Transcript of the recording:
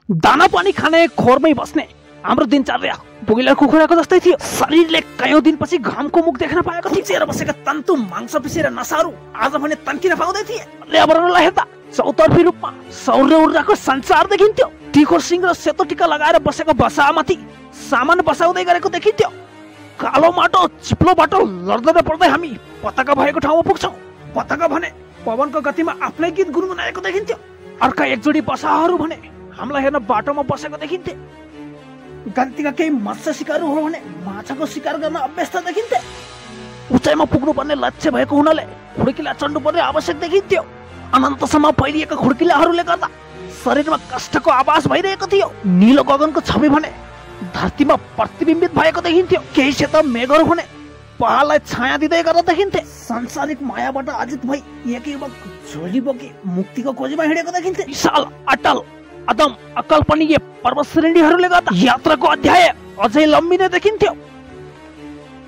दाना पानी खाने खोरमै बस्ने हाम्रो दिनचर्या ब्रोइलर कुखुराको जस्तै थियो। शरीरले कयौं दिनपछि घामको मुख देख्न पाएको थियो। चिएर बसेका तन्तु मांस पिसेर नसाहरू आज भने तन्किन पाउँदै थिए। पर्यावरणलाई हेर्दा चौतर्फी रूपमा सौर्य ऊर्जाको सञ्चार देखिन्थ्यो। तिखो सिंह र सेतो टीका लगाएर बसेको बसामाथि सामान बसाउँदै गरेको देखिन्थ्यो। कालो माटो चिप्लो बाटो लड्दै पर्दै हामी पताका भएको ठाउँमा पुग्छौँ। पताका भने पवनको गतिमा आफ्नै गीत गुनगुनाएको देखिन्थ्यो। अर्का एक जोडी बसाहरू भने हामीलाई हेर्न बाटोमा बसेको देखिन्थे। गन्तीका केही मत्स्य शिकारुहरू भने माछाको शिकार गर्न अभ्यस्त देखिन्थे। उचाइमा पुग्नुपर्ने लक्ष्य भएको हुनाले खुड्किला चढ्नुपर्ने आवश्यक देखिन्थ्यो। अनन्तसम्म फैलिएका खुड्किलाहरूले गर्दा शरीरमा कष्टको आभास भइरहेको थियो। नीलो गगनको छवि भने धरतीमा प्रतिबिम्बित भएको देखिन्थ्यो। केही सेता मेघहरू भने पहाडलाई छाया दिँदै गर्दा देखिन्थे। सांसारिक मायाबाट अजित भई एक युवक झोली बोकी मुक्तिको खोजीमा हिँडेको देखिन्थे। विशाल अटल अदम अकल्पनीय पर्वत श्रेणीहरूले गर्दा यात्राको अध्याय अझै लम्बिने देखिन्थ्यो।